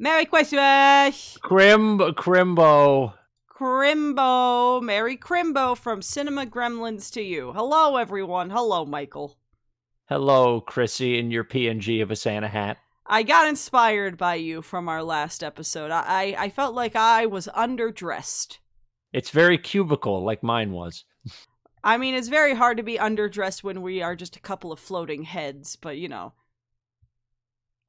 Merry Christmas! Crimbo. Crimbo! Merry Crimbo from Cinema Gremlins to you. Hello, everyone. Hello, Michael. Hello, Chrissy, in your PNG of a Santa hat. I got inspired by you from our last episode. I felt like I was underdressed. It's very cubicle, like mine was. I mean, it's very hard to be underdressed when we are just a couple of floating heads, but you know.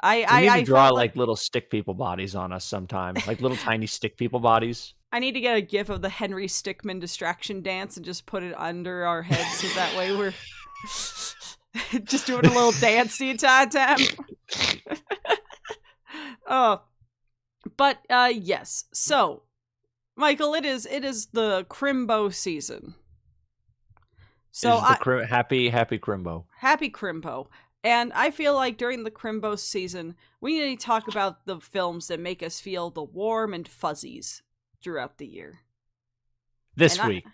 We need to I draw felt like little stick people bodies on us sometime, like little tiny stick people bodies. I need to get a gif of the Henry Stickmin distraction dance and just put it under our heads so that way we're just doing a little dance the entire time. Oh, but yes. So, Michael, it is the Crimbo season. So happy Crimbo. Happy Crimbo. And I feel like during the Crimbo season, we need to talk about the films that make us feel the warm and fuzzies throughout the year. This week.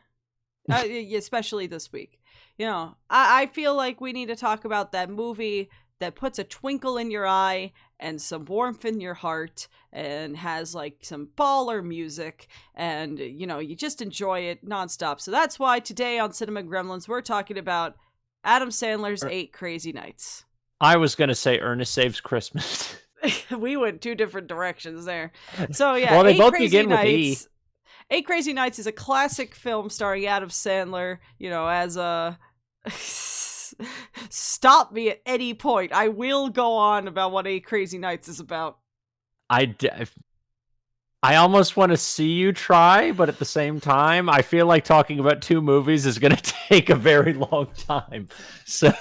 Especially this week. You know, I feel like we need to talk about that movie that puts a twinkle in your eye and some warmth in your heart and has like some baller music and, you know, you just enjoy it nonstop. So that's why today on Cinema Gremlins, we're talking about Adam Sandler's 8 Crazy Nights. I was going to say Ernest Saves Christmas. We went 2 different directions there. So yeah, well, they both begin with E. 8 Crazy Nights is a classic film starring Adam Sandler, you know, as a... Stop me at any point. I will go on about what 8 Crazy Nights is about. I almost want to see you try, but at the same time, I feel like talking about 2 movies is going to take a very long time. So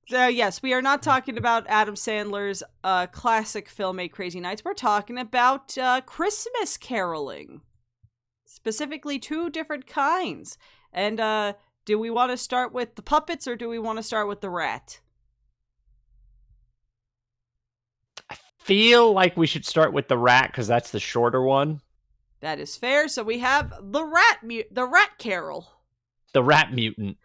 yes, we are not talking about Adam Sandler's classic film 8 Crazy Nights. We're talking about Christmas caroling. Specifically 2 different kinds. And do we want to start with the puppets or do we want to start with the rat? Feel like we should start with the rat because that's the shorter one. That is fair. So we have the rat carol. The rat mutant.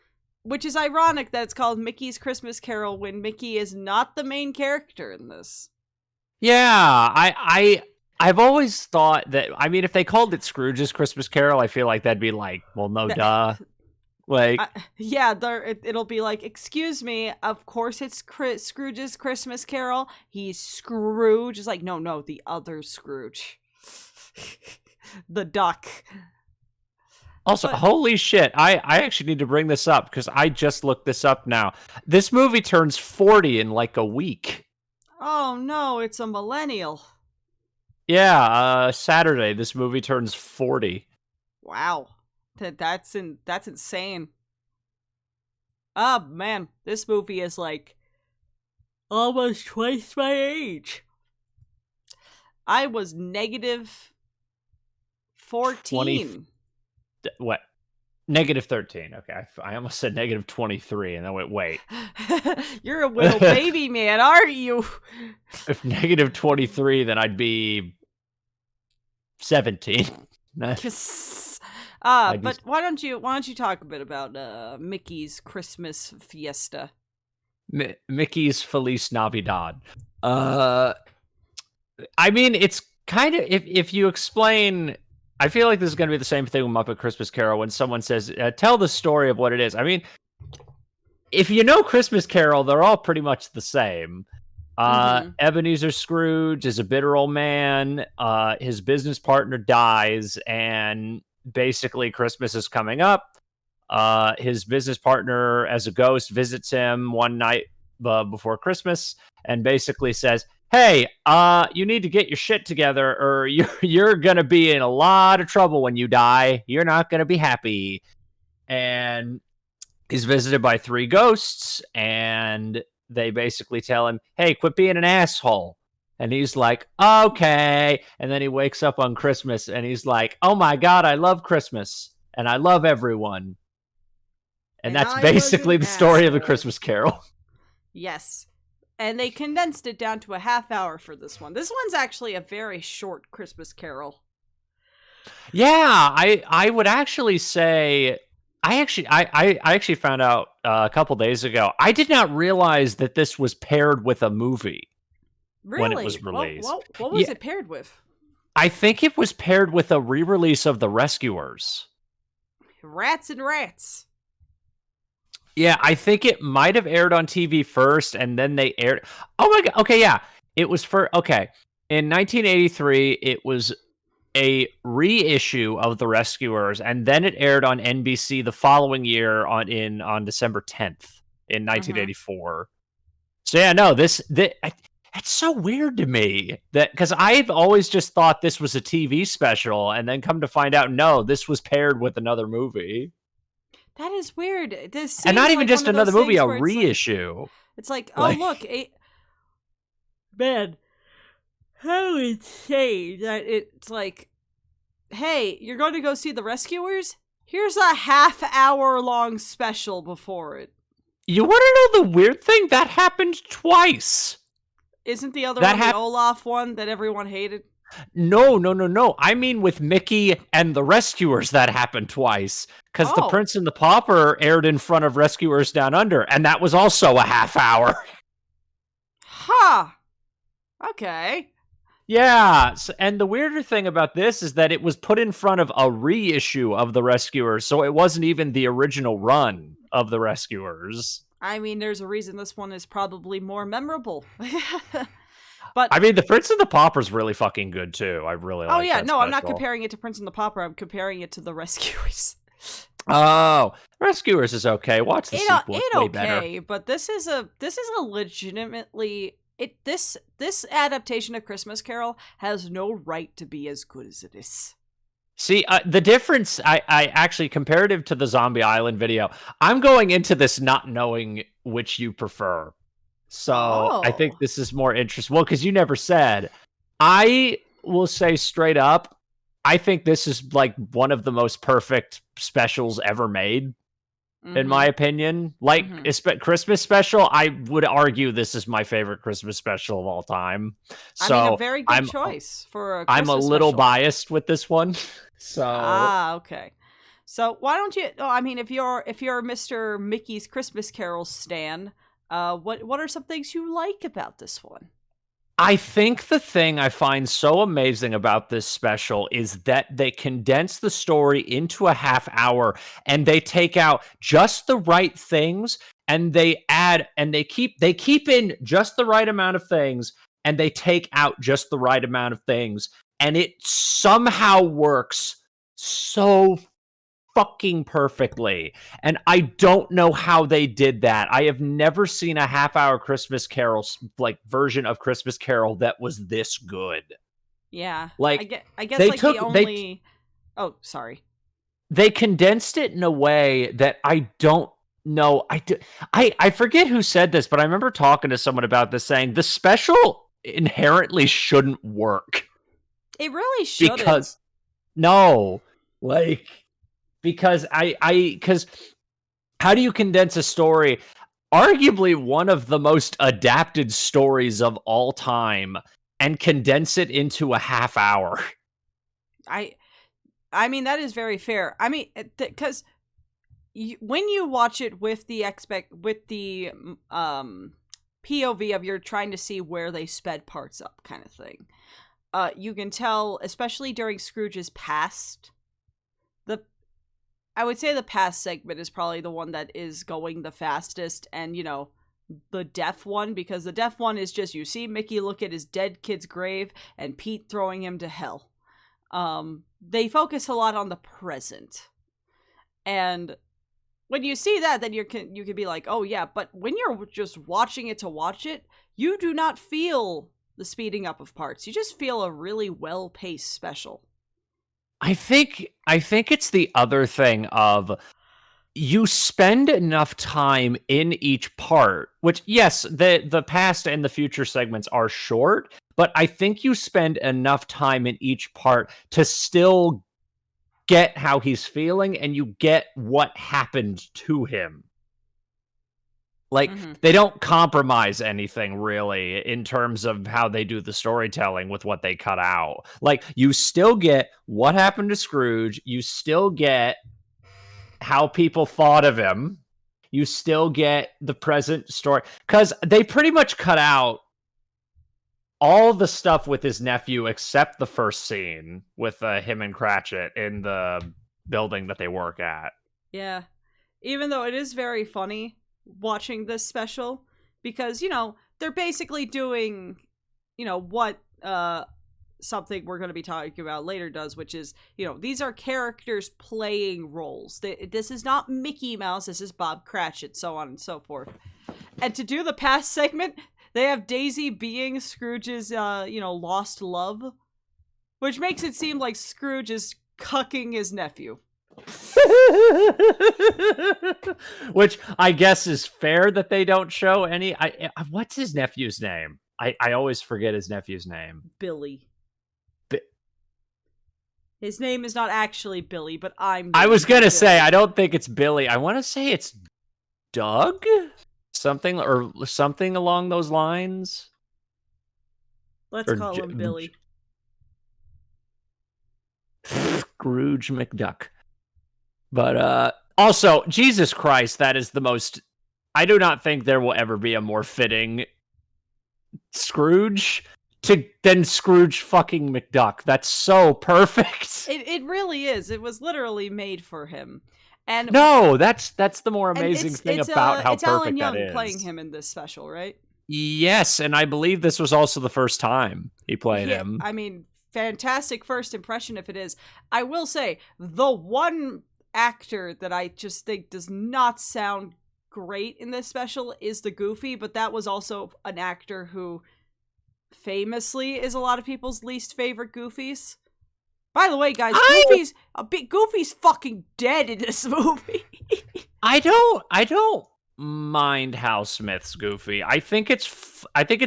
Which is ironic that it's called Mickey's Christmas Carol when Mickey is not the main character in this. Yeah, I've always thought that, I mean, if they called it Scrooge's Christmas Carol, I feel like that'd be like, well, no, duh. Like, yeah, it'll be like, excuse me, of course it's Scrooge's Christmas Carol. He's Scrooge. It's like, no, the other Scrooge. The duck. Also, holy shit, I actually need to bring this up because I just looked this up now. This movie turns 40 in like a week. Oh no, it's a millennial. Yeah, Saturday, this movie turns 40. Wow. That's insane. Oh man, this movie is like almost twice my age. I was negative 14. What? Negative 13. Okay, I almost said negative 23, and then went, wait. You're a little baby man, aren't you? If negative 23, then I'd be 17. But why don't you talk a bit about Mickey's Christmas fiesta? Mickey's Feliz Navidad. I mean, it's kind of, if you explain, I feel like this is going to be the same thing with Muppet Christmas Carol when someone says, tell the story of what it is. I mean, if you know Christmas Carol, they're all pretty much the same. Ebenezer Scrooge is a bitter old man. His business partner dies, and basically Christmas is coming up. His business partner as a ghost visits him one night before Christmas and basically says, hey, you need to get your shit together or you're going to be in a lot of trouble when you die. You're not going to be happy. And he's visited by 3 ghosts, and they basically tell him, hey, quit being an asshole. And he's like, okay. And then he wakes up on Christmas and he's like, oh my God, I love Christmas. And I love everyone. And that's basically the story of the Christmas Carol. Yes. And they condensed it down to a half hour for this one. This one's actually a very short Christmas Carol. Yeah, I would actually say, I actually found out a couple days ago, I did not realize that this was paired with a movie. when it Really? was released. What was Yeah, it paired with? I think it was paired with a re-release of The Rescuers. Rats and Rats. Yeah, I think it might have aired on TV first, and then they aired. Oh my god! Okay, yeah, it was for okay. In 1983, it was a reissue of The Rescuers, and then it aired on NBC the following year on December 10th in Mm-hmm. 1984. So yeah, no, that's so weird to me that because I've always just thought this was a TV special, and then come to find out, no, this was paired with another movie. That is weird. This And not seems even like one just of another those movie, things a where reissue. it's like, oh Like, look, man, how insane that it's like, hey, you're going to go see The Rescuers? Here's a half-hour-long special before it. you want to know the weird thing? That happened twice. Isn't the other That one the Olaf one that everyone hated? No. I mean, with Mickey and the Rescuers, that happened twice. Because The Oh. Prince and the Pauper aired in front of Rescuers Down Under, and that was also a half hour. Huh. Okay. Yeah, and the weirder thing about this is that it was put in front of a reissue of The Rescuers, so it wasn't even the original run of The Rescuers. I mean, there's a reason this one is probably more memorable. But I mean, The Prince and the Pauper's really fucking good, too. I really like that no, I'm not special. comparing it to Prince and the Pauper. I'm comparing it to The Rescuers. Oh, Rescuers is okay. Watch the sequel. It's way okay, better. but this is a legitimately this adaptation of Christmas Carol has no right to be as good as it is. See, the difference, I actually, comparative to the Zombie Island video, I'm going into this not knowing which you prefer. So I think this is more interesting. Well, because you never said. I will say straight up, I think this is like one of the most perfect specials ever made, in my opinion. Like, Christmas special, I would argue this is my favorite Christmas special of all time. So I mean, a very good choice for a Christmas I'm a little special. biased with this one. So okay. So why don't you? Oh, I mean, if you're Mr. Mickey's Christmas Carol stan, what are some things you like about this one? I think the thing I find so amazing about this special is that they condense the story into a half hour, and they take out just the right things, and they add and they keep in just the right amount of things, and they take out just the right amount of things, and it somehow works so fucking perfectly. And I don't know how they did that. I have never seen a half-hour Christmas Carol version of Christmas Carol that was this good. Yeah, like I guess oh, sorry. They condensed it in a way that I don't know. I forget who said this, but I remember talking to someone about this, saying the special inherently shouldn't work. It really shouldn't. Because no, like. Because because how do you condense a story, arguably one of the most adapted stories of all time, and condense it into a half hour? I mean, that is very fair. I mean, because when you watch it with the POV of you're trying to see where they sped parts up, kind of thing, you can tell, especially during Scrooge's past. I would say the past segment is probably the one that is going the fastest, and, you know, the deaf one, because the deaf one is just, you see Mickey look at his dead kid's grave and Pete throwing him to hell. They focus a lot on the present. And when you see that, then you can be like, oh yeah, but when you're just watching it to watch it, you do not feel the speeding up of parts. You just feel a really well-paced special. I think it's the other thing of you spend enough time in each part, which, yes, the past and the future segments are short, but I think you spend enough time in each part to still get how he's feeling, and you get what happened to him. Like, they don't compromise anything, really, in terms of how they do the storytelling with what they cut out. Like, you still get what happened to Scrooge. You still get how people thought of him. You still get the present story. Because they pretty much cut out all the stuff with his nephew except the first scene with him and Cratchit in the building that they work at. Yeah. Even though it is very funny watching this special, because, they're basically doing, what something we're going to be talking about later does, which is, these are characters playing roles. This is not Mickey Mouse, this is Bob Cratchit, so on and so forth. And to do the past segment, they have Daisy being Scrooge's, lost love, which makes it seem like Scrooge is cucking his nephew. Which I guess is fair that they don't show any. What's his nephew's name? I always forget his nephew's name. Billy. His name is not actually Billy, but I was gonna say, I don't think it's Billy. I want to say it's Doug? Something along those lines. Let's call him Billy. Scrooge McDuck. But also, Jesus Christ, that is the most... I do not think there will ever be a more fitting Scrooge than Scrooge fucking McDuck. That's so perfect. It really is. It was literally made for him. And no, that's the more amazing thing about how it's perfect Alan Young that is. Playing him in this special, right? Yes, and I believe this was also the first time he played him. I mean, fantastic first impression if it is. I will say, the one actor that I just think does not sound great in this special is the Goofy, but that was also an actor who famously is a lot of people's least favorite Goofies. By the way, guys, Goofy's fucking dead in this movie. I don't mind Hal Smith's Goofy. I think it's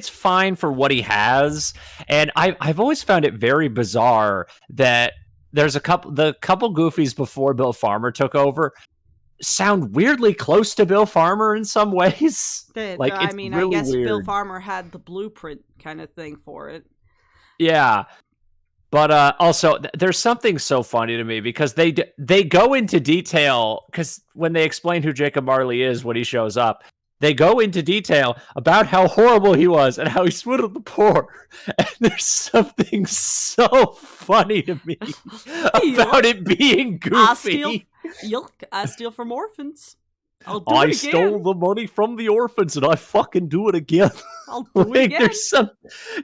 fine for what he has, and I've always found it very bizarre that there's the couple Goofies before Bill Farmer took over sound weirdly close to Bill Farmer in some ways. I guess weird. Bill Farmer had the blueprint kind of thing for it. Yeah. But also, there's something so funny to me because they go into detail, because when they explain who Jacob Marley is when he shows up, they go into detail about how horrible he was and how he swindled the poor. And there's something so funny to me about it being Goofy. I steal from orphans. I stole the money from the orphans and I fucking do it again. I'll do it again. There's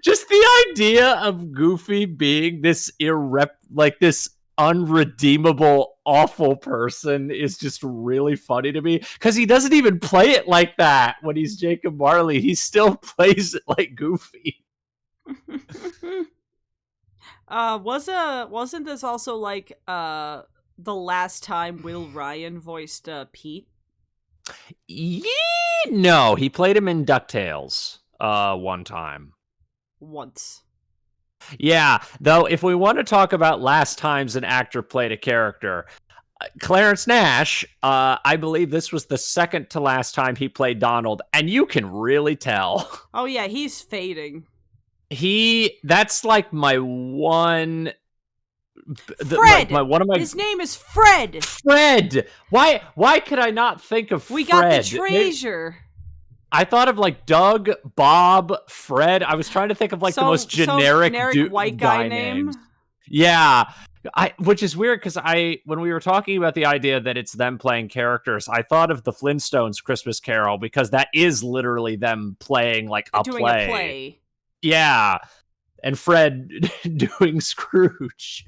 just the idea of Goofy being this this unredeemable, awful person is just really funny to me, because he doesn't even play it like that when he's Jacob Marley. He still plays it like Goofy. Wasn't this also like the last time Will Ryan voiced Pete? No, he played him in DuckTales one time. Once. Yeah, though if we want to talk about last times an actor played a character, Clarence Nash, I believe this was the second to last time he played Donald, and you can really tell. Oh yeah, he's fading. That's like my one... Fred! His name is Fred! Fred! Why could I not think of Fred? We got the treasure. I thought of like Doug, Bob, Fred. I was trying to think of like the most generic white guy name. Yeah. Which is weird because when we were talking about the idea that it's them playing characters, I thought of the Flintstones Christmas Carol, because that is literally them playing like a play. Yeah. And Fred doing Scrooge.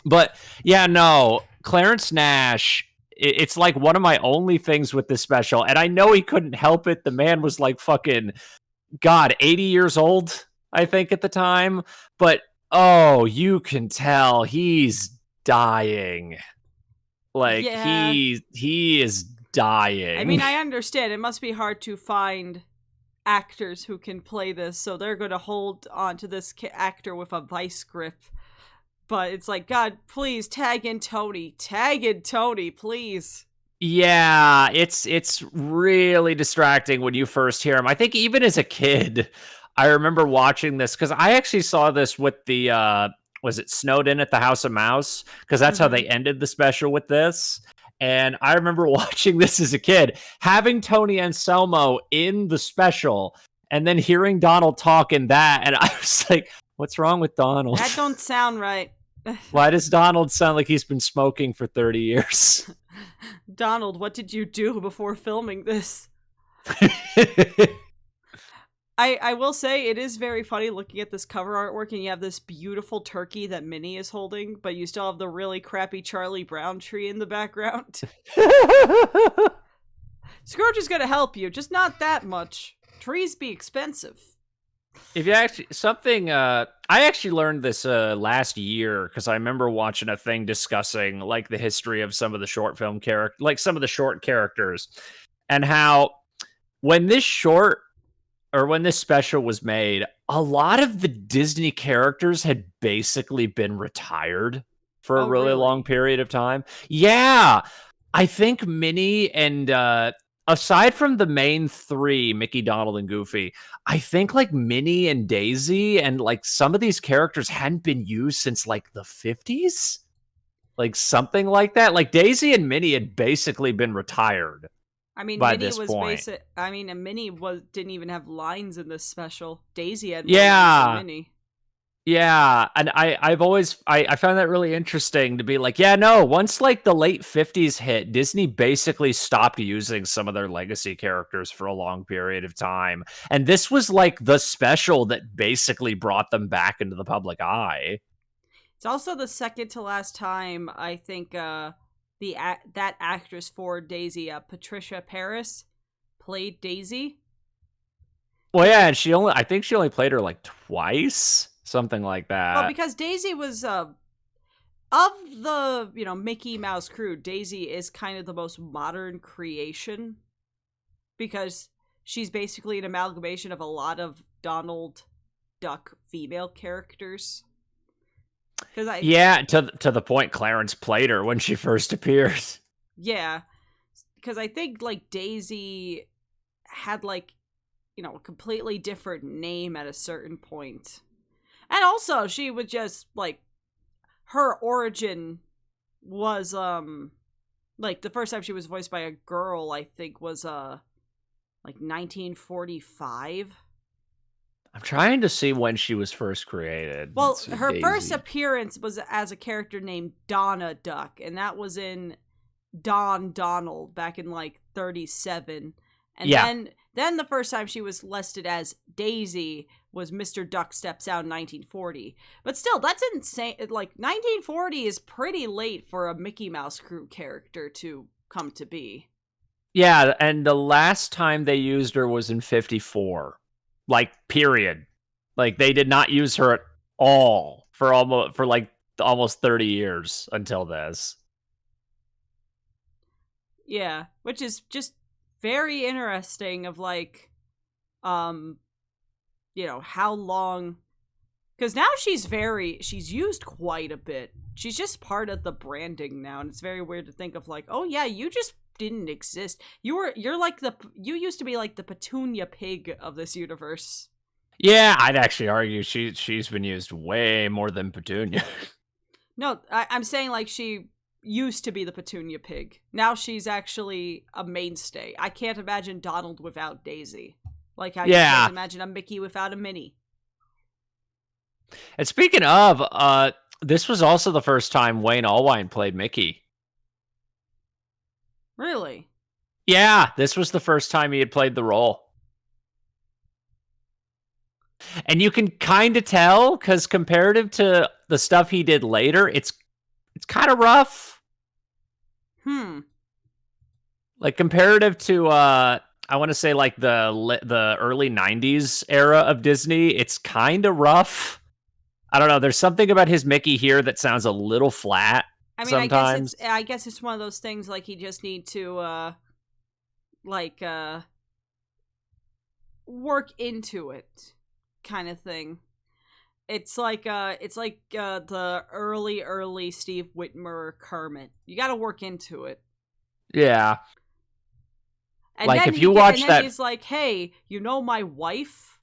But yeah, no, Clarence Nash, it's like one of my only things with this special. And I know he couldn't help it. The man was like fucking, 80 years old, I think, at the time. But, you can tell he's dying. Like, yeah. He is dying. I mean, I understand. It must be hard to find actors who can play this. So they're going to hold on to this actor with a vice grip. But it's like, God, please, tag in Tony. Tag in Tony, please. Yeah, it's really distracting when you first hear him. I think even as a kid, I remember watching this, because I actually saw this with the, was it Snowed In at the House of Mouse? Because that's how they ended the special with this. And I remember watching this as a kid, having Tony Anselmo in the special, And then hearing Donald talk in that, and I was like, what's wrong with Donald? That don't sound right. Why does Donald sound like he's been smoking for 30 years? Donald, what did you do before filming this? I will say it is very funny looking at this cover artwork, and you have this beautiful turkey that Minnie is holding, but you still have the really crappy Charlie Brown tree in the background. Scrooge is going to help you, just not that much. Trees be expensive. If you actually I actually learned this last year because I remember watching a thing discussing like the history of some of the short film some of the short characters, and how when this special was made, a lot of the Disney characters had basically been retired for a really long period of time. Yeah, I think Minnie and aside from the main three, Mickey, Donald, and Goofy, I think like Minnie and Daisy and like some of these characters hadn't been used since like the 50s. Like something like that. Like Daisy and Minnie had basically been retired. I mean, by Minnie this was point. basic. I mean, and Minnie didn't even have lines in this special. Daisy had Yeah. lines than Minnie. Yeah, and I found that really interesting to be like, yeah, no, once like the late 50s hit, Disney basically stopped using some of their legacy characters for a long period of time. And this was like the special that basically brought them back into the public eye. It's also the second to last time I think that actress for Daisy, Patricia Paris, played Daisy. Well, yeah, and I think she only played her like twice. Something like that. Well, because Daisy was, of the, Mickey Mouse crew, Daisy is kind of the most modern creation. Because she's basically an amalgamation of a lot of Donald Duck female characters. To the point Clarence played her when she first appeared. Yeah. Because I think, like, Daisy had, like, a completely different name at a certain point. And also, she would just, like, her origin was, like, the first time she was voiced by a girl, I think, was, like, 1945. I'm trying to see when she was first created. Well, her first appearance was as a character named Donna Duck, and that was in Don Donald back in, like, 1937. And then the first time she was listed as Daisy was Mr. Duck Steps Out in 1940. But still, that's insane. Like, 1940 is pretty late for a Mickey Mouse crew character to come to be. Yeah, and the last time they used her was in 1954. Like, period. Like, they did not use her at all for almost 30 years until this. Yeah, which is just very interesting of, like, how long, because now she's used quite a bit. She's just part of the branding now, and it's very weird to think of, like, oh yeah, you just didn't exist. You used to be like the Petunia Pig of this universe. Yeah, I'd actually argue she's been used way more than Petunia. No, I'm saying, like, she used to be the Petunia Pig. Now she's actually a mainstay. I can't imagine Donald without Daisy. Like how you can't imagine a Mickey without a Minnie. And speaking of, this was also the first time Wayne Allwine played Mickey. Really? Yeah, this was the first time he had played the role. And you can kind of tell, because comparative to the stuff he did later, it's kind of rough. Like, comparative to, I want to say, like, the early 90s era of Disney, it's kind of rough. I don't know, there's something about his Mickey here that sounds a little flat. I mean, sometimes. I guess it's one of those things, like, he just need to, work into it, kind of thing. It's like the early Steve Whitmer Kermit. You got to work into it. Yeah. And like, then if you watch that, he's like, "Hey, you know my wife?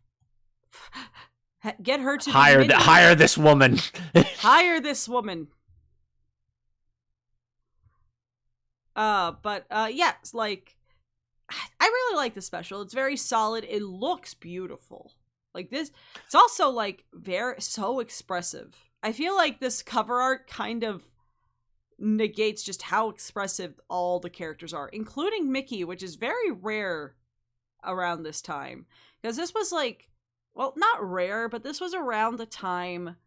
Get her to hire this woman. Hire this woman." Yes, like, I really like the special. It's very solid. It looks beautiful. Like this, it's also like very so expressive. I feel like this cover art kind of negates just how expressive all the characters are, including Mickey, which is very rare around this time. Because this was like, well, not rare, but this was around the time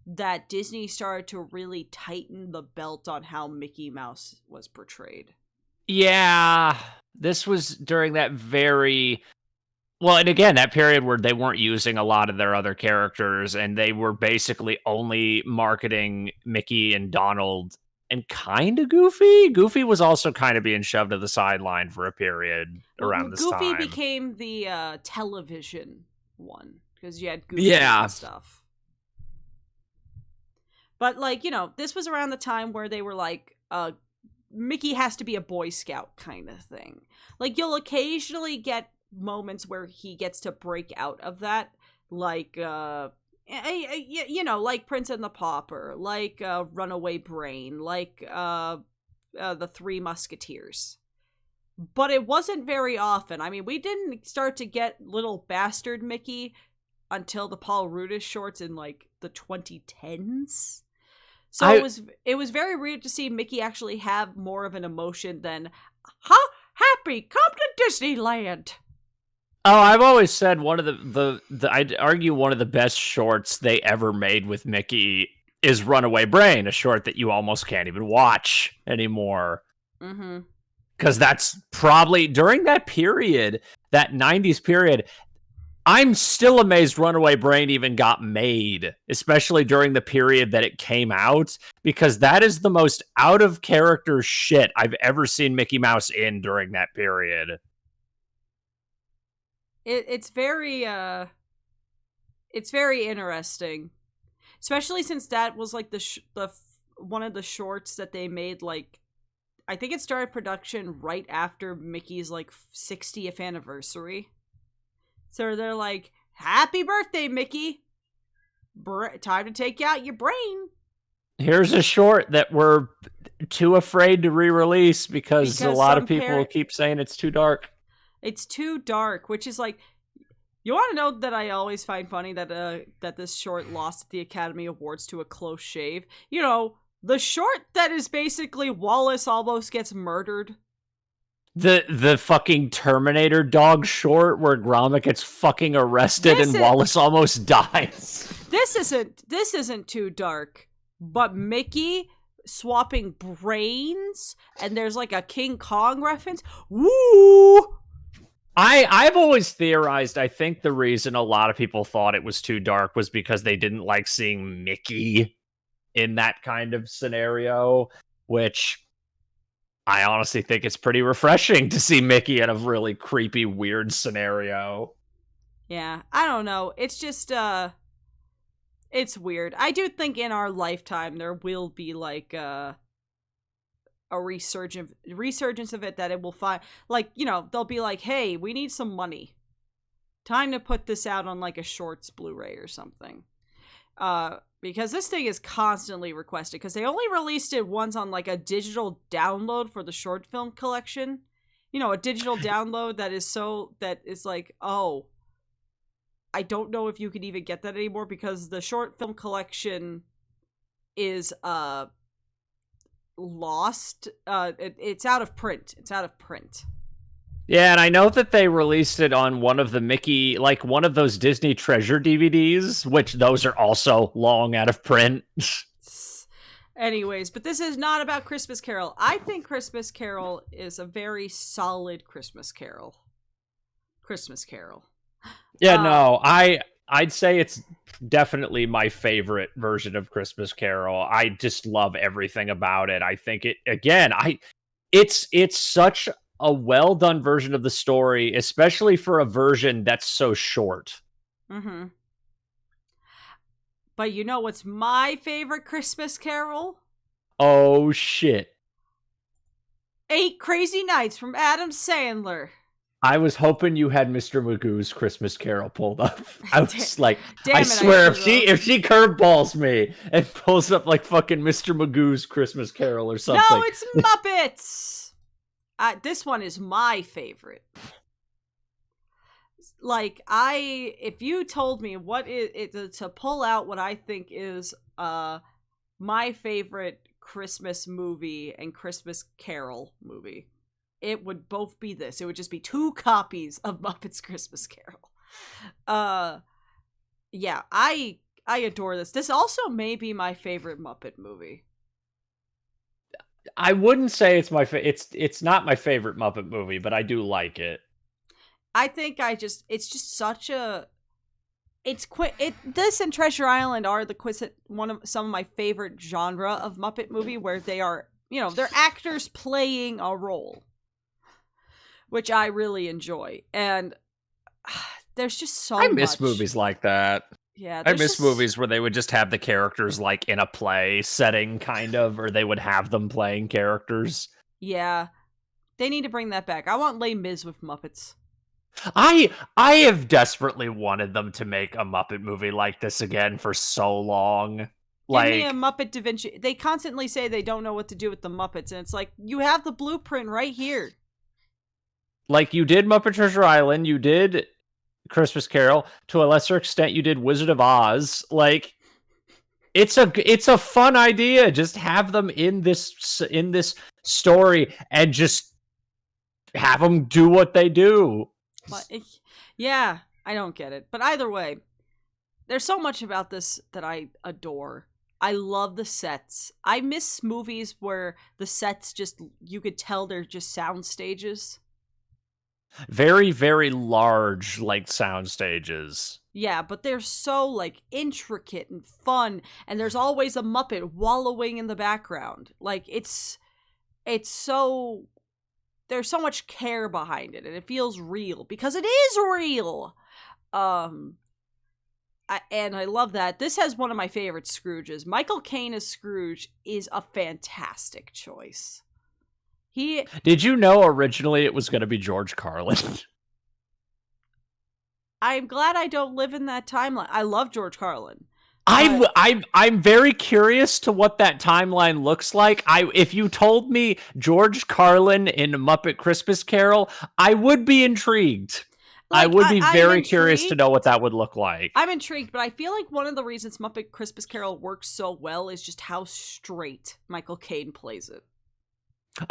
that Disney started to really tighten the belt on how Mickey Mouse was portrayed. Yeah, this was during that very well, and again, that period where they weren't using a lot of their other characters, and they were basically only marketing Mickey and Donald and kind of Goofy. Goofy was also kind of being shoved to the sideline for a period around this Goofy time. became the television one because you had Goofy Yeah. and stuff. But like, you know, this was around the time where they were like, Mickey has to be a Boy Scout kind of thing. Like, you'll occasionally get moments where he gets to break out of that, like, you know, like Prince and the Pauper, like Runaway Brain, like the Three Musketeers. But it wasn't very often. I mean, we didn't start to get Little Bastard Mickey until the Paul Rudish shorts in like the 2010s. So it was very weird to see Mickey actually have more of an emotion than, happy, come to Disneyland. Oh, I've always said one of the I'd argue one of the best shorts they ever made with Mickey is Runaway Brain, a short that you almost can't even watch anymore. Mm-hmm. Because that's probably, during that period, that 90s period, I'm still amazed Runaway Brain even got made, especially during the period that it came out, because that is the most out-of-character shit I've ever seen Mickey Mouse in during that period. It's very interesting, especially since that was like the one of the shorts that they made. Like, I think it started production right after Mickey's like 60th anniversary. So they're like, "Happy birthday, Mickey! Time to take out your brain." Here's a short that we're too afraid to re-release because a lot of people keep saying it's too dark. It's too dark, which is like, you want to know that I always find funny that that this short lost at the Academy Awards to a close shave. You know, the short that is basically Wallace almost gets murdered. The fucking Terminator dog short where Gromit gets fucking arrested and Wallace almost dies. This isn't too dark, but Mickey swapping brains and there's like a King Kong reference. Woo! I've always theorized, I think the reason a lot of people thought it was too dark was because they didn't like seeing Mickey in that kind of scenario, which I honestly think it's pretty refreshing to see Mickey in a really creepy, weird scenario. Yeah, I don't know. It's just, it's weird. I do think in our lifetime there will be like a resurgence of it, that it will find, like, you know, they'll be like, hey, we need some money. Time to put this out on like a shorts Blu-ray or something. Because this thing is constantly requested, because they only released it once on like a digital download for the short film collection. You know, a digital download that is like, oh, I don't know if you could even get that anymore, because the short film collection is lost. It's out of print. Yeah, and I know that they released it on one of the Mickey, like one of those Disney Treasure DVDs, which those are also long out of print. Anyways, but this is not about Christmas Carol. I think Christmas Carol is a very solid Christmas Carol. Yeah, no, I'd say it's definitely my favorite version of Christmas Carol. I just love everything about it. I think it's such a well done version of the story, especially for a version that's so short. Mm-hmm. But you know what's my favorite Christmas Carol? Oh shit. 8 Crazy Nights from Adam Sandler. I was hoping you had Mr. Magoo's Christmas Carol pulled up. I was like, I swear, if she curveballs me and pulls up like fucking Mr. Magoo's Christmas Carol or something. No, it's Muppets. This one is my favorite. Like, if you told me what to pull out what I think is my favorite Christmas movie and Christmas Carol movie, it would both be this. It would just be 2 copies of Muppet's Christmas Carol. Yeah, I adore this. This also may be my favorite Muppet movie. I wouldn't say it's it's not my favorite Muppet movie, but I do like it. I think it's just such a, this and Treasure Island are some of my favorite genre of Muppet movie, where they are, they're actors playing a role, which I really enjoy. And there's just so much. I miss movies like that. Yeah, I miss movies where they would just have the characters like in a play setting, kind of, or they would have them playing characters. Yeah, they need to bring that back. I want Les Mis with Muppets. I have desperately wanted them to make a Muppet movie like this again for so long. Give me a Muppet Da Vinci. They constantly say they don't know what to do with the Muppets, and it's like, you have the blueprint right here. Like, you did Muppet Treasure Island, you did Christmas Carol, to a lesser extent you did Wizard of Oz. Like, it's a fun idea. Just have them in this story and just have them do what they do. Yeah, I don't get it. But either way, there's so much about this that I adore. I love the sets. I miss movies where the sets you could tell they're just sound stages. Very, very large, like, sound stages. Yeah, but they're so, like, intricate and fun, and there's always a Muppet wallowing in the background. Like, it's so, there's so much care behind it, and it feels real, because it is real! And I love that. This has one of my favorite Scrooges. Michael Caine as Scrooge is a fantastic choice. Did you know originally it was going to be George Carlin? I'm glad I don't live in that timeline. I love George Carlin. I'm very curious to what that timeline looks like. If you told me George Carlin in Muppet Christmas Carol, I would be intrigued. Like, I would be very curious to know what that would look like. I'm intrigued, but I feel like one of the reasons Muppet Christmas Carol works so well is just how straight Michael Caine plays it.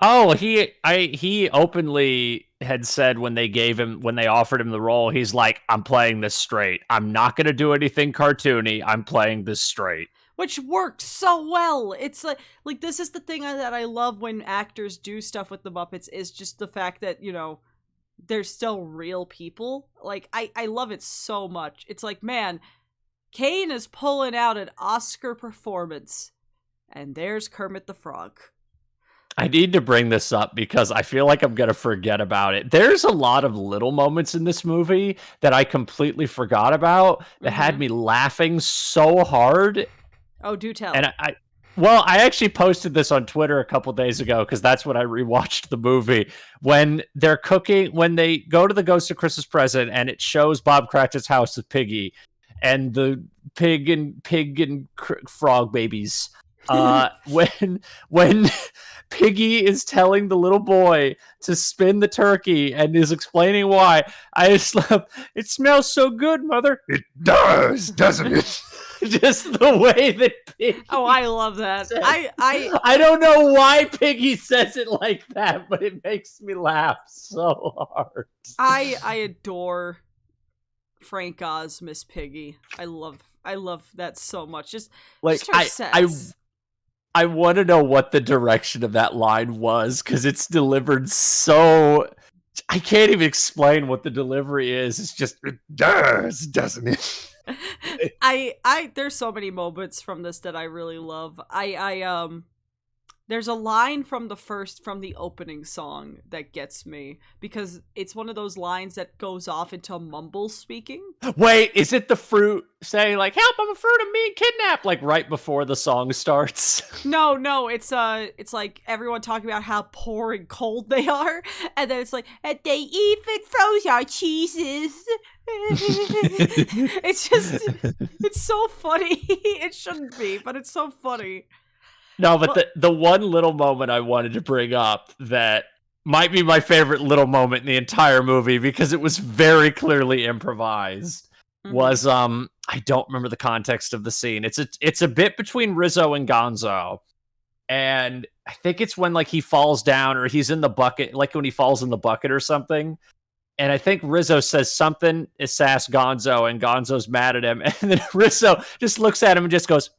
Oh, he openly had said when they offered him the role, he's like, I'm playing this straight. I'm not going to do anything cartoony. I'm playing this straight. Which works so well. It's like this is the thing that I love when actors do stuff with the Muppets, is just the fact that, they're still real people. Like, I love it so much. It's like, man, Caine is pulling out an Oscar performance, and there's Kermit the Frog. I need to bring this up because I feel like I'm going to forget about it. There's a lot of little moments in this movie that I completely forgot about that had me laughing so hard. Oh, do tell. And I actually posted this on Twitter a couple days ago because that's when I rewatched the movie. When they're cooking, when they go to the Ghost of Christmas Present and it shows Bob Cratchit's house with Piggy and the pig and frog babies. When Piggy is telling the little boy to spin the turkey and is explaining why, I just love, it smells so good, Mother. It does, doesn't it? Just the way that Piggy. Oh, I love that. I don't know why Piggy says it like that, but it makes me laugh so hard. I adore Frank Oz, Miss Piggy. I love that so much. Just like just her sets. I want to know what the direction of that line was, because it's delivered so... I can't even explain what the delivery is. It's just, it does, doesn't it? There's so many moments from this that I really love. There's a line from the opening song that gets me, because it's one of those lines that goes off into mumble speaking. Wait, is it the fruit saying like, help, I'm a fruit, I'm being kidnapped, like right before the song starts? No, it's like everyone talking about how poor and cold they are, and then it's like, and they even froze our cheeses. It's so funny. It shouldn't be, but it's so funny. No, but the one little moment I wanted to bring up that might be my favorite little moment in the entire movie because it was very clearly improvised. Was I don't remember the context of the scene. It's a bit between Rizzo and Gonzo. And I think it's when like he falls down or he's in the bucket, like when he falls in the bucket or something. And I think Rizzo says something is sass Gonzo, and Gonzo's mad at him. And then Rizzo just looks at him and just goes,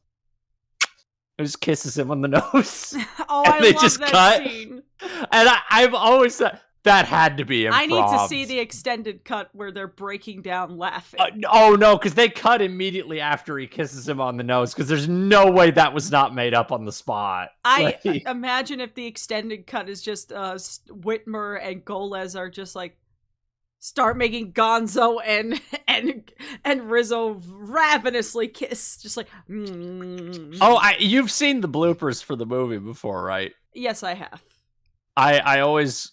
and just kisses him on the nose. Oh, and I they love just that cut. scene. And I've always thought that had to be improv. I need to see the extended cut where they're breaking down laughing. Oh, no, because they cut immediately after he kisses him on the nose, because there's no way that was not made up on the spot. I imagine if the extended cut is just Whitmer and Golez are just like, start making Gonzo and Rizzo ravenously kiss, just like. Oh, you've seen the bloopers for the movie before, right? Yes, I have. I always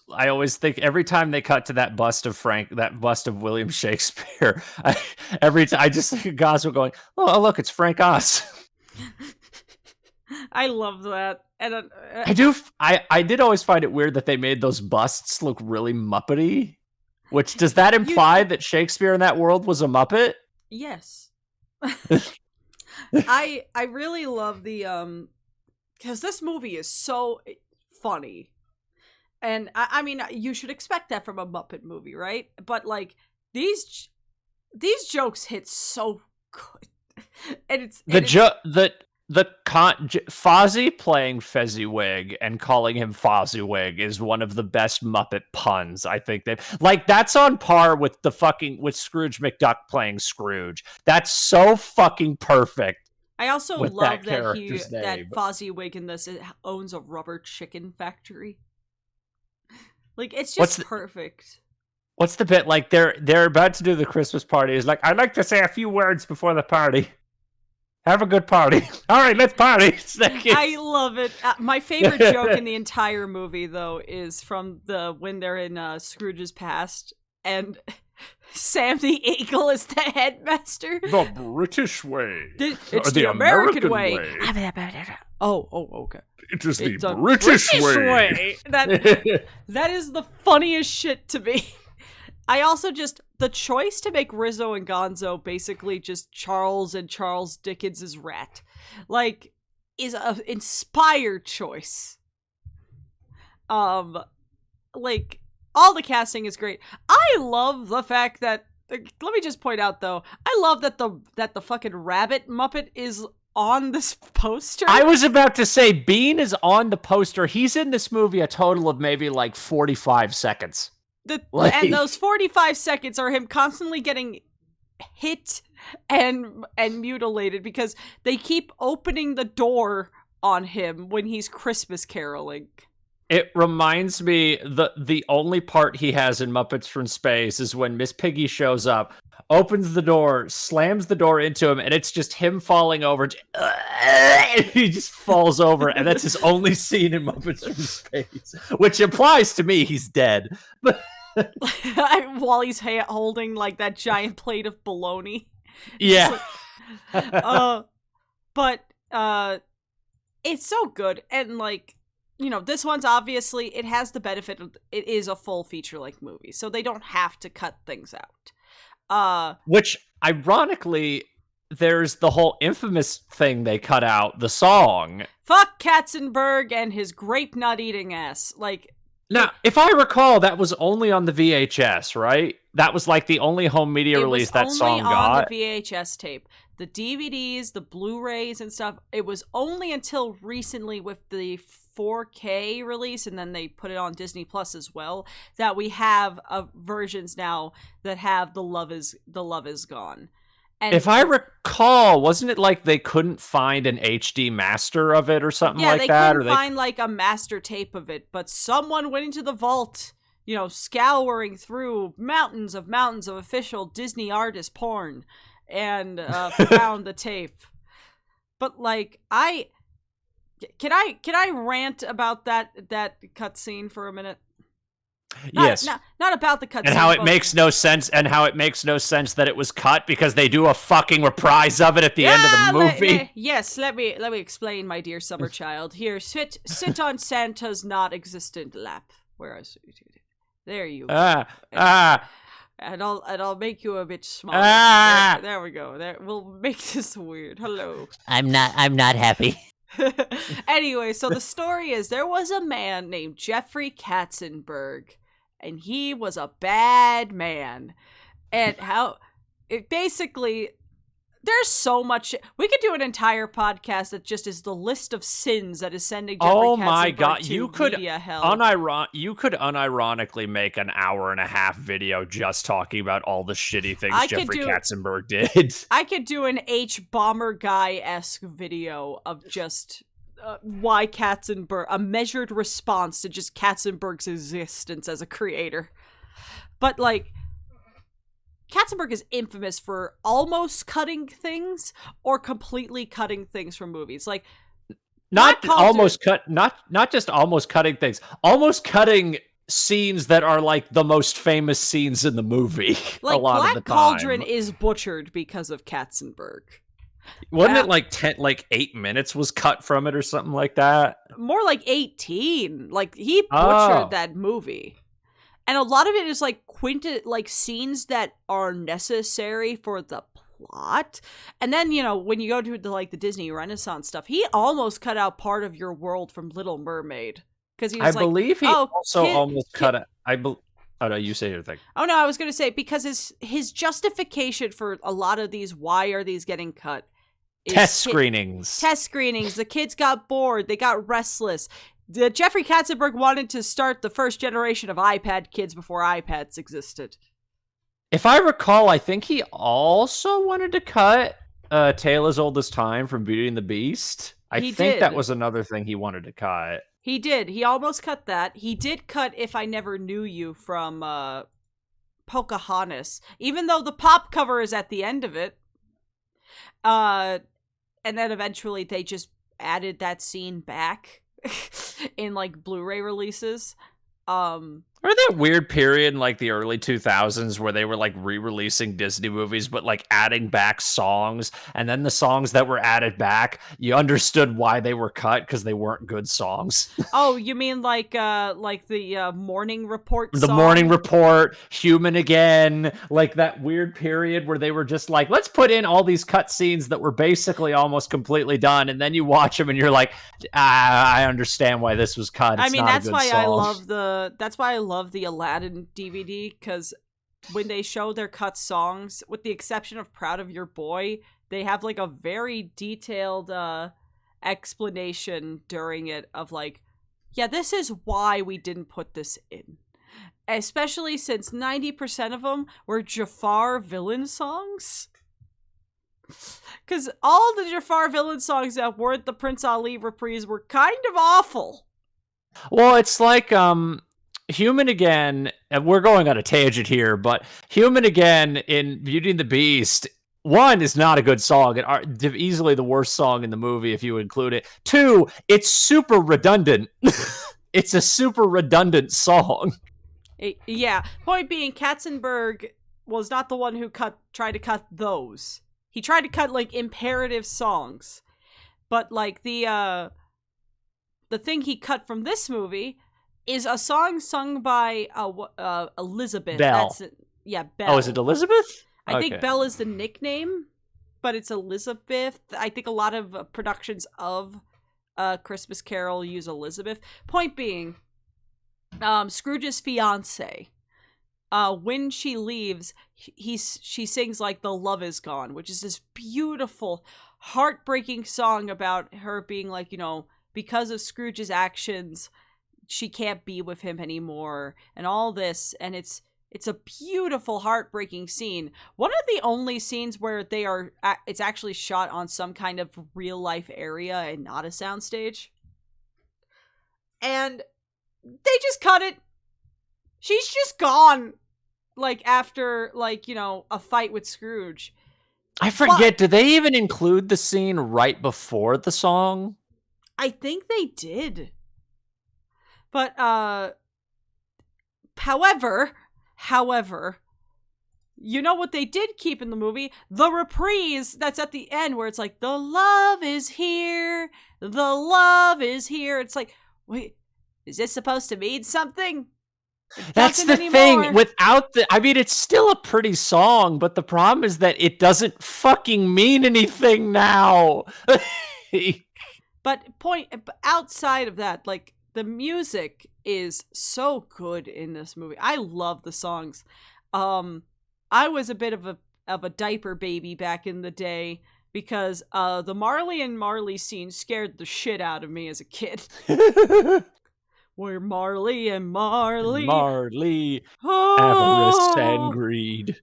think every time they cut to that bust of William Shakespeare, every time I just think of Gonzo going, "Oh, look, it's Frank Oz." I love that, and I did always find it weird that they made those busts look really Muppety. Which does that imply that Shakespeare in that world was a Muppet? Yes. I really love the because this movie is so funny. And I mean, you should expect that from a Muppet movie, right? But like these jokes hit so good, and it's Fozzie playing Fezziwig and calling him Fozziwig is one of the best Muppet puns. I think that's on par with with Scrooge McDuck playing Scrooge. That's so fucking perfect. I also love that that Fozziwig in this owns a rubber chicken factory. Like, it's just perfect. What's the bit? Like, they're about to do the Christmas party. It's like, I'd like to say a few words before the party. Have a good party. All right, let's party. I love it. My favorite joke in the entire movie, though, is from when they're in Scrooge's past, and Sam the Eagle is the headmaster. The British way. It's the American way. Oh, okay. It is the British way. That is the funniest shit to me. I also the choice to make Rizzo and Gonzo basically just Charles and Charles Dickens' rat, like, is an inspired choice. Like, all the casting is great. I love the fact that, let me just point out though, I love that the fucking rabbit Muppet is on this poster. I was about to say, Bean is on the poster. He's in this movie a total of maybe like 45 seconds. And those 45 seconds are him constantly getting hit and mutilated because they keep opening the door on him when he's Christmas caroling. It reminds me, the only part he has in Muppets from Space is when Miss Piggy shows up, opens the door, slams the door into him, and it's just him falling over. He just falls over, and that's his only scene in Muppets from Space, which implies to me he's dead. While he's holding like that giant plate of bologna. Yeah. But it's so good, and like, you know, this one's obviously, it has the benefit of, it is a full feature-length movie, so they don't have to cut things out. Which, ironically, there's the whole Infamous thing they cut out, the song. Fuck Katzenberg and his grape nut eating ass. Like, now, if I recall, that was only on the VHS, right? That was like the only home media release that song got. It was only on the VHS tape. The DVDs, the Blu-rays and stuff, it was only until recently with the 4K release, and then they put it on Disney Plus as well, that we have versions now that have the Love Is Gone. And if I recall, wasn't it like they couldn't find an HD master of it or something like that? Yeah, they couldn't find like a master tape of it, but someone went into the vault, you know, scouring through mountains of official Disney artist porn, and found the tape. But like, can I rant about that cutscene for a minute? Yes. Not about the cutscene. And how it makes no sense, that it was cut because they do a fucking reprise of it at the end of the movie. Yes, let me explain, my dear summer child. Here, sit on Santa's not existent lap. Where is it? There you go. Ah, ah, And I'll make you a bit smaller. ah. There we go. There, we'll make this weird. Hello. I'm not happy. Anyway, so the story is there was a man named Jeffrey Katzenberg, and he was a bad man. And basically, there's so much. We could do an entire podcast that just is the list of sins that is sending Jeffrey Oh Katzenberg my god, to you could media hell. you could unironically make an hour and a half video just talking about all the shitty things Jeffrey Katzenberg did. I could do an H Bomber Guy-esque video of just why Katzenberg, a measured response to just Katzenberg's existence as a creator. But like, Katzenberg is infamous for almost cutting things or completely cutting things from movies. Like, not just almost cutting things, almost cutting scenes that are like the most famous scenes in the movie. Like, a lot Black of the time. Cauldron is butchered because of Katzenberg. Wasn't it like 8 minutes was cut from it or something like that? More like 18. Like, he butchered that movie. And a lot of it is like scenes that are necessary for the plot. And then, you know, when you go to the Disney Renaissance stuff, he almost cut out part of your world from Little Mermaid. Because he was believe he almost cut it. Oh no, you say your thing. Oh no, I was going to say, because his justification for a lot of these, why are these getting cut? Test screenings. The kids got bored. They got restless. Jeffrey Katzenberg wanted to start the first generation of iPad kids before iPads existed. If I recall, I think he also wanted to cut Tale as Old as Time from Beauty and the Beast. I think that was another thing he wanted to cut. He did. He almost cut that. He did cut If I Never Knew You from Pocahontas, even though the pop cover is at the end of it. And then eventually they just added that scene back in like Blu-ray releases. Remember that weird period in like the early 2000s where they were like re-releasing Disney movies but like adding back songs, and then the songs that were added back, you understood why they were cut because they weren't good songs. Oh, you mean like the Morning Report song? The Morning Report, Human Again, like that weird period where they were just like, let's put in all these cut scenes that were basically almost completely done, and then you watch them and you're like, I understand why this was cut. It's that's why I love the Aladdin DVD, because when they show their cut songs, with the exception of Proud of Your Boy, they have like a very detailed explanation during it of like, yeah, this is why we didn't put this in. Especially since 90% of them were Jafar villain songs. Because all the Jafar villain songs that weren't the Prince Ali reprise were kind of awful. Well, it's like, Human Again, and we're going on a tangent here, but Human Again in Beauty and the Beast, one, is not a good song, and easily the worst song in the movie if you include it. Two, it's super redundant. It's a super redundant song. Yeah. Point being, Katzenberg was not the one who tried to cut those. He tried to cut like imperative songs, but like the thing he cut from this movie is a song sung by Elizabeth. Belle. Belle. Oh, is it Elizabeth? I think Belle is the nickname, but it's Elizabeth. I think a lot of productions of Christmas Carol use Elizabeth. Point being, Scrooge's fiance, when she leaves, she sings like "The Love Is Gone," which is this beautiful, heartbreaking song about her being like, you know, because of Scrooge's actions, she can't be with him anymore, and all this, and it's a beautiful, heartbreaking scene. One of the only scenes where it's actually shot on some kind of real life area and not a soundstage. And they just cut it. She's just gone, like, after, like, you know, a fight with Scrooge. I forget, did they even include the scene right before the song? I think they did. But, however, you know what they did keep in the movie? The reprise that's at the end where it's like, the love is here, the love is here. It's like, wait, Is this supposed to mean something? That's the thing. Without I mean, it's still a pretty song, but the problem is that it doesn't fucking mean anything now. But outside of that, like, the music is so good in this movie. I love the songs. I was a bit of a diaper baby back in the day because the Marley and Marley scene scared the shit out of me as a kid. Where Marley and Marley, avarice and greed.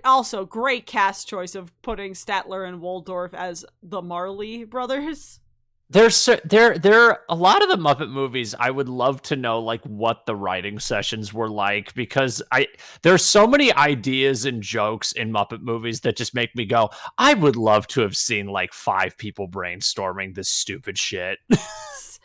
Also, great cast choice of putting Statler and Waldorf as the Marley brothers. There are a lot of the Muppet movies. I would love to know like what the writing sessions were like, because there's so many ideas and jokes in Muppet movies that just make me go, I would love to have seen like 5 people brainstorming this stupid shit.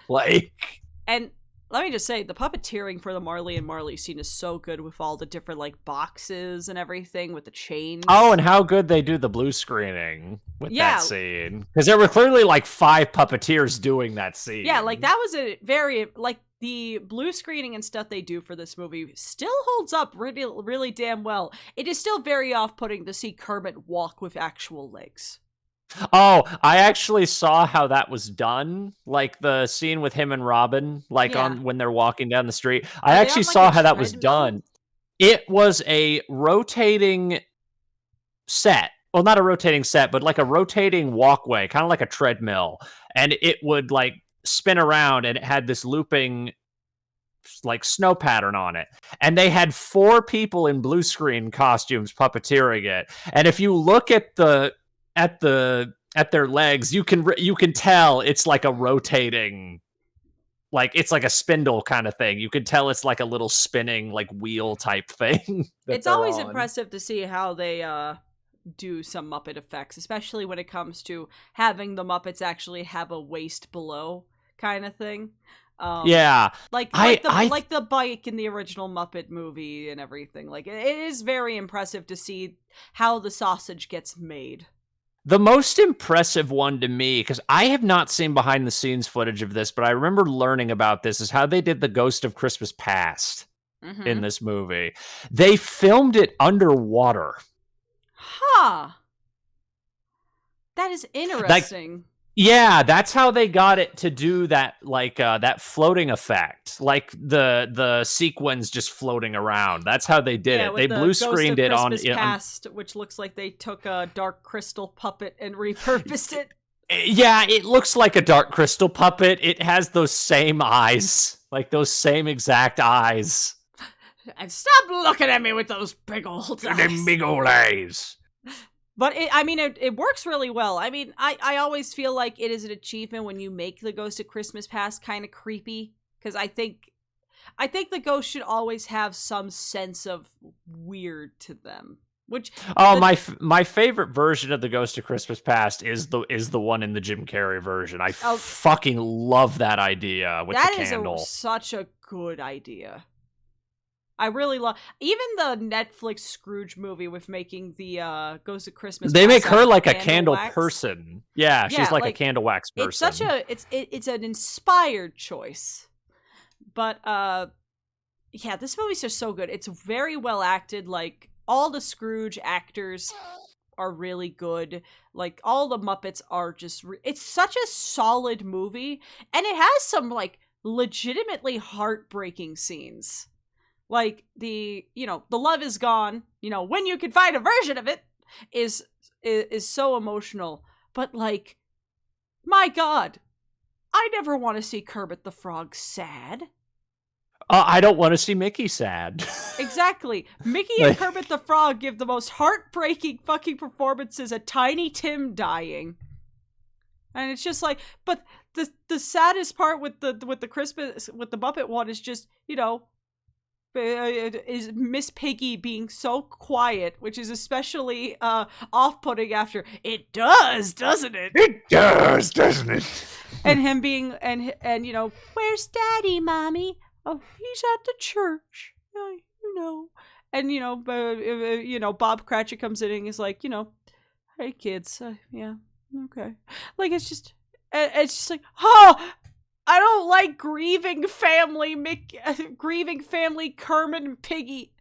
Like, and let me just say, the puppeteering for the Marley and Marley scene is so good with all the different like boxes and everything with the chains. Oh, and how good they do the blue screening with that scene, because there were clearly like 5 puppeteers doing that scene. Yeah, like that was a very like the blue screening and stuff they do for this movie still holds up really, really damn well. It is still very off-putting to see Kermit walk with actual legs. Oh, I actually saw how that was done. Like the scene with him and Robin, like on when they're walking down the street. I actually saw how that was done. It was a rotating set. Well, not a rotating set, but like a rotating walkway, kind of like a treadmill. And it would like spin around, and it had this looping like snow pattern on it. And they had 4 people in blue screen costumes puppeteering it. And if you look at their legs, you can tell it's like a rotating, like it's like a spindle kind of thing. You can tell it's like a little spinning like wheel type thing. It's always impressive to see how they do some Muppet effects, especially when it comes to having the Muppets actually have a waist below kind of thing. Like the bike in the original Muppet movie and everything. Like, it is very impressive to see how the sausage gets made. The most impressive one to me, because I have not seen behind the scenes footage of this, but I remember learning about this, is how they did the Ghost of Christmas Past in this movie. They filmed it underwater. Huh. That is interesting. Yeah, that's how they got it to do that, like that floating effect, like the sequins just floating around. That's how they did it. They blue screened it on Past, which looks like they took a Dark Crystal puppet and repurposed it. Yeah, it looks like a Dark Crystal puppet. It has those same eyes, like those same exact eyes. And stop looking at me with those big old eyes. Them big old eyes. But it works really well. I mean, I always feel like it is an achievement when you make the Ghost of Christmas Past kind of creepy, because I think the ghost should always have some sense of weird to them. My favorite version of the Ghost of Christmas Past is the one in the Jim Carrey version. I fucking love that idea with the candle. That is such a good idea. I really love even the Netflix Scrooge movie with making the Ghost of Christmas. They make her like a candle person. Yeah, she's like a candle wax person. It's an inspired choice. But yeah, this movie's just so good. It's very well acted. Like, all the Scrooge actors are really good. Like, all the Muppets are just it's such a solid movie, and it has some like legitimately heartbreaking scenes. Like, the love is gone, when you can find a version of it is so emotional. But, like, my God, I never want to see Kermit the Frog sad. I don't want to see Mickey sad. Exactly. Mickey and Kermit the Frog give the most heartbreaking fucking performances at Tiny Tim dying. And it's just like, but the saddest part with the Muppet one is just, is Miss Piggy being so quiet, which is especially off-putting after it does, doesn't it? It does, doesn't it? And him being and where's Daddy, Mommy? Oh, he's at the church. And Bob Cratchit comes in and is like, hey kids, yeah, okay. Like, it's just like, oh, I don't like grieving family Kermit and Piggy.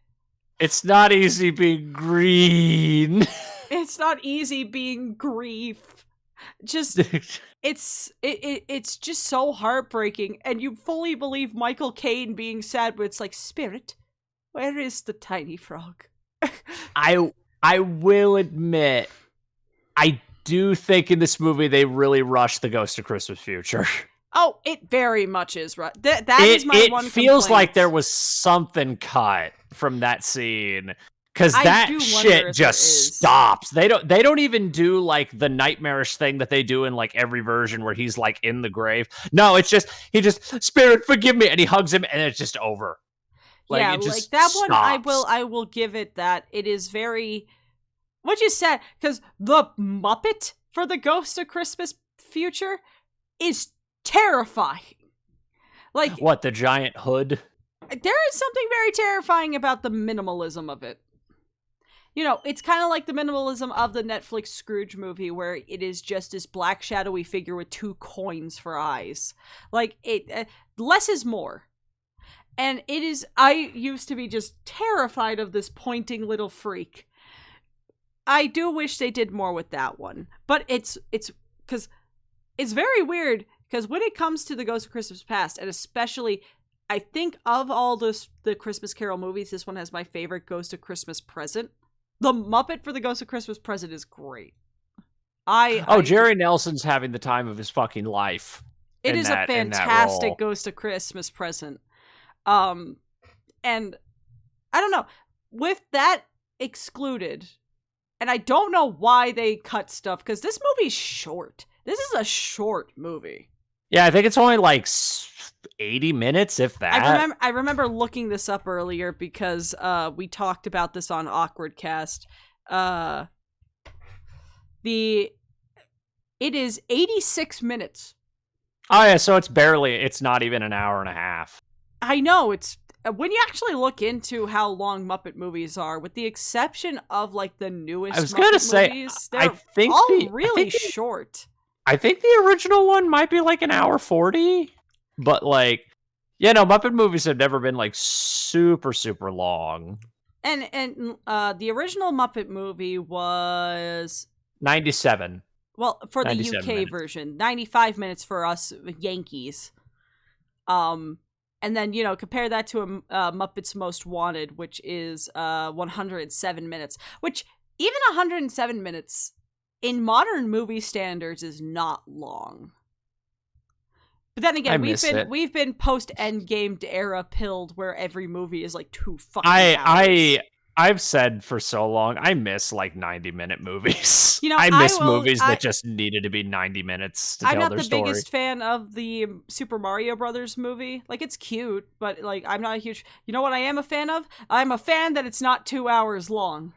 It's not easy being green. It's not easy being grief. Just it's just so heartbreaking, and you fully believe Michael Caine being sad, but it's like, Spirit, where is the tiny frog? I will admit, I do think in this movie they really rushed the Ghost of Christmas Future. Oh, it very much is right. That is my one complaint. It feels like there was something cut from that scene, because that shit just stops. They don't even do like the nightmarish thing that they do in like every version where he's like in the grave. No, it's just Spirit, forgive me, and he hugs him, and it's just over. Like, yeah, it just like that stops. one. I will give it that. It is very what you said, because the Muppet for the Ghost of Christmas Future is terrifying. Like, what, the giant hood? There is something very terrifying about the minimalism of it. You know, it's kind of like the minimalism of the Netflix Scrooge movie, where it is just this black shadowy figure with 2 coins for eyes. Like, less is more. And it is, I used to be just terrified of this pointing little freak. I do wish they did more with that one. But it's because it's very weird. Because when it comes to the Ghost of Christmas Past, and especially, I think of all the Christmas Carol movies, this one has my favorite Ghost of Christmas Present. The Muppet for the Ghost of Christmas Present is great. Jerry Nelson's having the time of his fucking life. It is a fantastic Ghost of Christmas Present. And I don't know, with that excluded, and I don't know why they cut stuff, because this movie's short. This is a short movie. Yeah, I think it's only like 80 minutes, if that. I remember looking this up earlier because we talked about this on Awkward Cast. It is 86 minutes. Oh yeah, so it's not even an hour and a half. I know, it's when you actually look into how long Muppet movies are, with the exception of like the newest I was gonna say, movies, they're really short. I think the original one might be like an hour 40, but like, Muppet movies have never been like super, super long. And the original Muppet movie was 97. Well, for the UK minutes. version, 95 minutes for us Yankees. And then, compare that to Muppets Most Wanted, which is 107 minutes, which even 107 minutes in modern movie standards is not long. But then again, we've been post Endgame era pilled where every movie is like 2 fucking hours. I've said for so long, I miss like 90-minute movies. I miss movies that just needed to be 90 minutes to tell their story. I'm not the biggest fan of the Super Mario Brothers movie. Like, it's cute, but like, I'm not a huge. You know what I am a fan of? I'm a fan that it's not 2 hours long.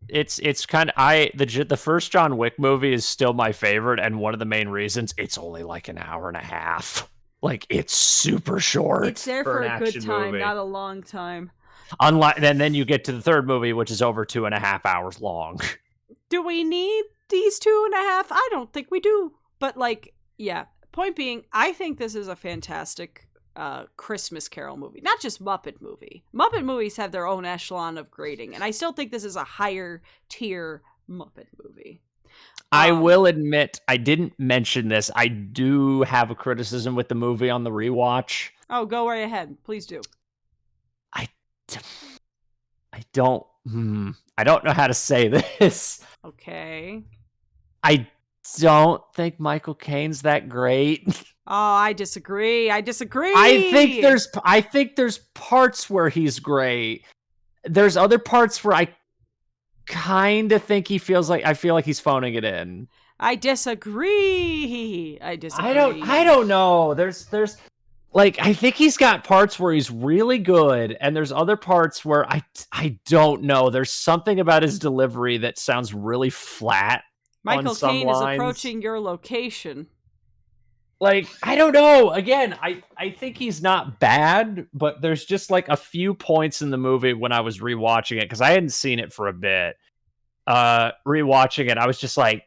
It's kind of the first John Wick movie is still my favorite, and one of the main reasons it's only like an hour and a half. Like, it's super short. It's there for a good time, not a long time. Unlike, and then you get to the third movie, which is over 2.5 hours long. Do we need these 2.5? I don't think we do. But like, yeah. Point being, I think this is a fantastic Christmas Carol movie, not just Muppet movie. Muppet movies have their own echelon of grading, and I still think this is a higher tier Muppet movie. I will admit, I didn't mention this. I do have a criticism with the movie on the rewatch. Oh, go right ahead. Please do. I don't know how to say this. Okay. I don't think Michael Caine's that great. Oh, I disagree. I think there's parts where he's great. There's other parts where I kind of think I feel like he's phoning it in. I disagree. I don't know. There's like, I think he's got parts where he's really good, and there's other parts where I don't know. There's something about his delivery that sounds really flat. Michael Caine is approaching your location. Like, I don't know. Again, I think he's not bad, but there's just like a few points in the movie when I was rewatching it, because I hadn't seen it for a bit. Rewatching it, I was just like,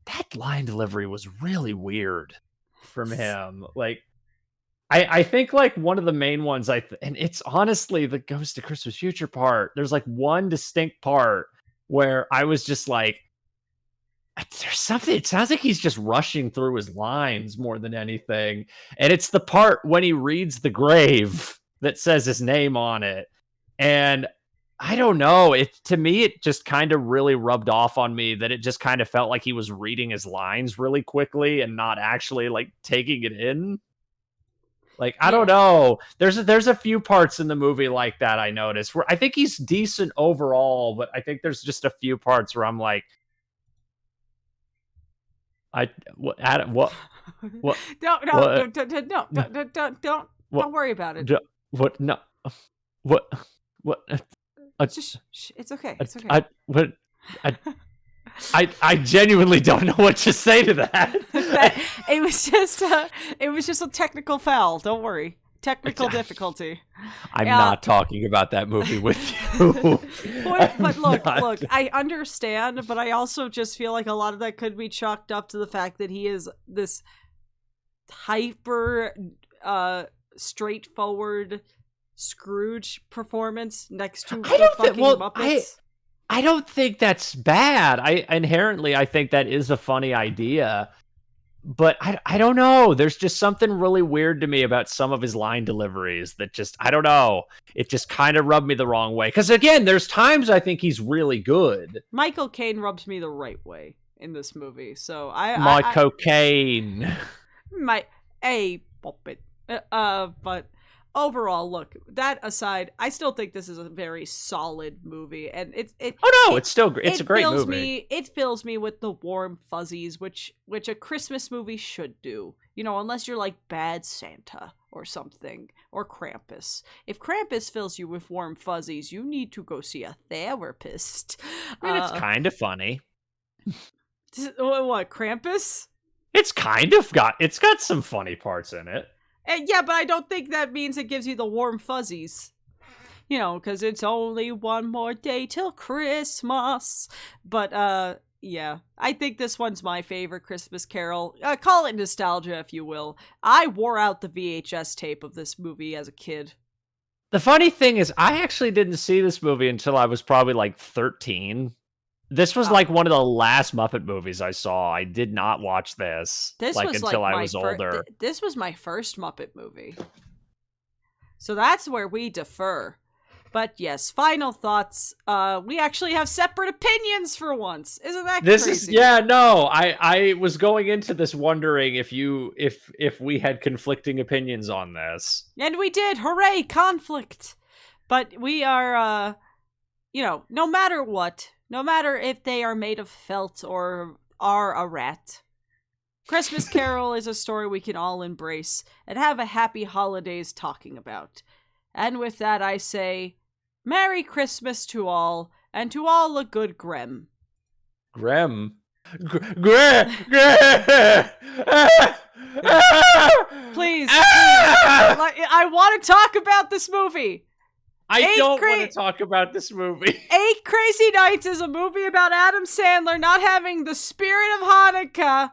that line delivery was really weird. from him. Like, I think like one of the main ones and it's honestly the Ghost of Christmas Future part. There's like one distinct part where I was just like, there's something. It sounds like he's just rushing through his lines more than anything. And it's the part when he reads the grave that says his name on it. And I don't know. To me, it just kind of really rubbed off on me that it just kind of felt like he was reading his lines really quickly and not actually like taking it in. Like, I don't know. There's a few parts in the movie like that I noticed where I think he's decent overall, but I think there's just a few parts where I'm like, Adam, what? Don't worry about it. What? No. What? Just, it's okay. It's okay. I genuinely don't know what to say to that. It was just a technical foul. Don't worry. Technical difficulty. I'm not talking about that movie with you. But look, I understand, but I also just feel like a lot of that could be chalked up to the fact that he is this hyper straightforward Scrooge performance next to the fucking Muppets. I don't think that's bad. I think that is a funny idea. But I don't know. There's just something really weird to me about some of his line deliveries that just, I don't know. It just kind of rubbed me the wrong way. Because again, there's times I think he's really good. Michael Caine rubs me the right way in this movie. So Michael Caine. Muppet. But overall, look, that aside, I still think this is a very solid movie, and it's a great movie. It fills me with the warm fuzzies, which a Christmas movie should do. You know, unless you're like Bad Santa or something, or Krampus. If Krampus fills you with warm fuzzies, you need to go see a therapist. I mean, it's kind of funny. What, Krampus? It's got some funny parts in it. Yeah, but I don't think that means it gives you the warm fuzzies. You know, because it's only one more day till Christmas. But, yeah, I think this one's my favorite Christmas Carol. Call it nostalgia, if you will. I wore out the VHS tape of this movie as a kid. The funny thing is, I actually didn't see this movie until I was probably like 13. This was like one of the last Muppet movies I saw. I did not watch this until I was older. This was my first Muppet movie. So that's where we differ. But yes, final thoughts. We actually have separate opinions for once. Isn't that crazy? I was going into this wondering if we had conflicting opinions on this. And we did. Hooray, conflict. But we are, no matter what, no matter if they are made of felt or are a rat, Christmas Carol is a story we can all embrace and have a happy holidays talking about. And with that, I say, Merry Christmas to all, and to all a good Grem. Grem? Please. I want to talk about this movie. I don't want to talk about this movie. 8 Crazy Nights is a movie about Adam Sandler not having the spirit of Hanukkah